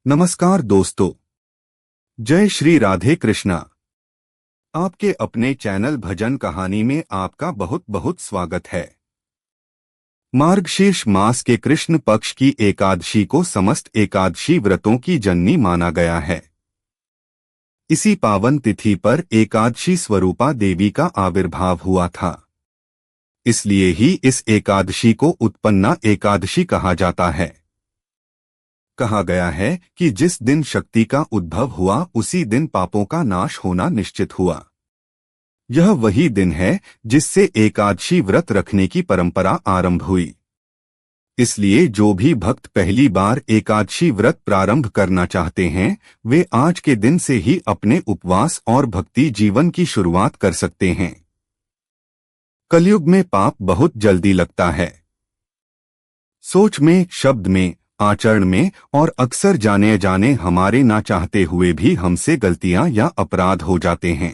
नमस्कार दोस्तों, जय श्री राधे कृष्णा। आपके अपने चैनल भजन कहानी में आपका बहुत बहुत स्वागत है। मार्गशीर्ष मास के कृष्ण पक्ष की एकादशी को समस्त एकादशी व्रतों की जननी माना गया है। इसी पावन तिथि पर एकादशी स्वरूपा देवी का आविर्भाव हुआ था। इसलिए ही इस एकादशी को उत्पन्ना एकादशी कहा जाता है। कहा गया है कि जिस दिन शक्ति का उद्भव हुआ उसी दिन पापों का नाश होना निश्चित हुआ। यह वही दिन है जिससे एकादशी व्रत रखने की परंपरा आरंभ हुई। इसलिए जो भी भक्त पहली बार एकादशी व्रत प्रारंभ करना चाहते हैं, वे आज के दिन से ही अपने उपवास और भक्ति जीवन की शुरुआत कर सकते हैं। कलयुग में पाप बहुत जल्दी लगता है। सोच में, शब्द में, आचरण में और अक्सर जाने जाने हमारे ना चाहते हुए भी हमसे गलतियां या अपराध हो जाते हैं।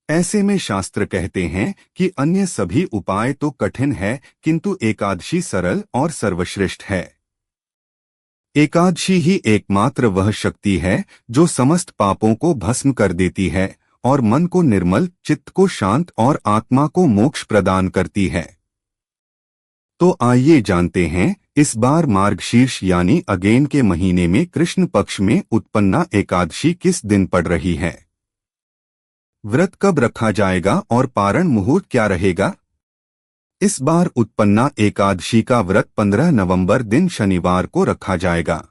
ऐसे में शास्त्र कहते हैं कि अन्य सभी उपाय तो कठिन है, किंतु एकादशी सरल और सर्वश्रेष्ठ है। एकादशी ही एकमात्र वह शक्ति है जो समस्त पापों को भस्म कर देती है और मन को निर्मल, चित्त को शांत और आत्मा को मोक्ष प्रदान करती है। तो आइए जानते हैं इस बार मार्गशीर्ष यानी अगेन के महीने में कृष्ण पक्ष में उत्पन्ना एकादशी किस दिन पड़ रही है, व्रत कब रखा जाएगा और पारण मुहूर्त क्या रहेगा। इस बार उत्पन्ना एकादशी का व्रत 15 नवंबर दिन शनिवार को रखा जाएगा,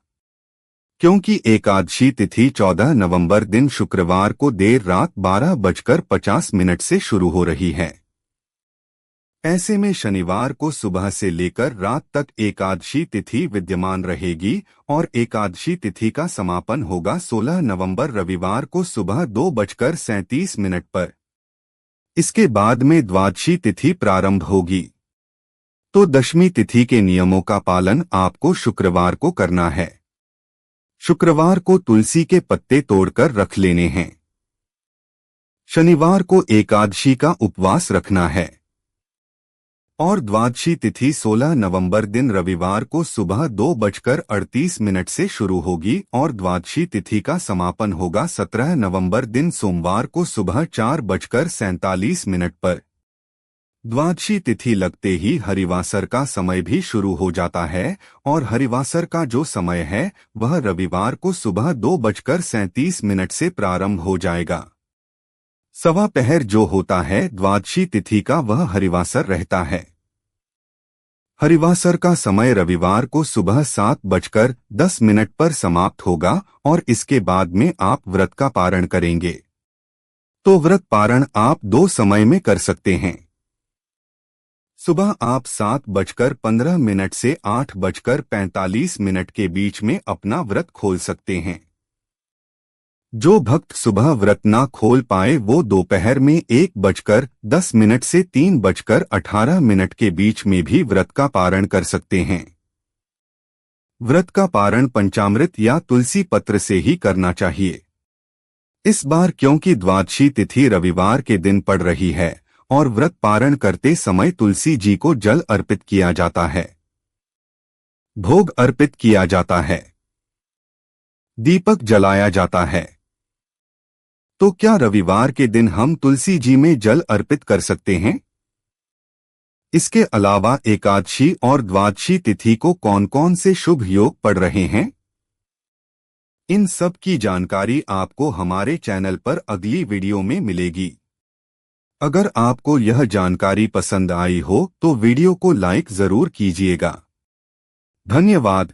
क्योंकि एकादशी तिथि 14 नवंबर दिन शुक्रवार को देर रात 12:50 से शुरू हो रही है। ऐसे में शनिवार को सुबह से लेकर रात तक एकादशी तिथि विद्यमान रहेगी और एकादशी तिथि का समापन होगा 16 नवंबर रविवार को सुबह 2:37 पर। इसके बाद में द्वादशी तिथि प्रारंभ होगी। तो दशमी तिथि के नियमों का पालन आपको शुक्रवार को करना है। शुक्रवार को तुलसी के पत्ते तोड़कर रख लेने हैं। शनिवार को एकादशी का उपवास रखना है और द्वादशी तिथि 16 नवंबर दिन रविवार को सुबह 2:38 से शुरू होगी और द्वादशी तिथि का समापन होगा 17 नवंबर दिन सोमवार को सुबह 4:47 पर। द्वादशी तिथि लगते ही हरिवासर का समय भी शुरू हो जाता है और हरिवासर का जो समय है वह रविवार को सुबह 2:37 से प्रारंभ हो जाएगा। सवा पहर जो होता है द्वादशी तिथि का वह हरिवासर रहता है। हरिवासर का समय रविवार को सुबह 7:10 पर समाप्त होगा और इसके बाद में आप व्रत का पारण करेंगे। तो व्रत पारण आप 2 समय में कर सकते हैं। सुबह आप 7:15 से 8:45 के बीच में अपना व्रत खोल सकते हैं। जो भक्त सुबह व्रत ना खोल पाए वो दोपहर में 1:10 से 3:18 के बीच में भी व्रत का पारण कर सकते हैं। व्रत का पारण पंचामृत या तुलसी पत्र से ही करना चाहिए। इस बार क्योंकि द्वादशी तिथि रविवार के दिन पड़ रही है और व्रत पारण करते समय तुलसी जी को जल अर्पित किया जाता है, भोग अर्पित किया जाता है, दीपक जलाया जाता है। तो क्या रविवार के दिन हम तुलसी जी में जल अर्पित कर सकते हैं? इसके अलावा एकादशी और द्वादशी तिथि को कौन कौन से शुभ योग पड़ रहे हैं, इन सब की जानकारी आपको हमारे चैनल पर अगली वीडियो में मिलेगी। अगर आपको यह जानकारी पसंद आई हो तो वीडियो को लाइक जरूर कीजिएगा। धन्यवाद।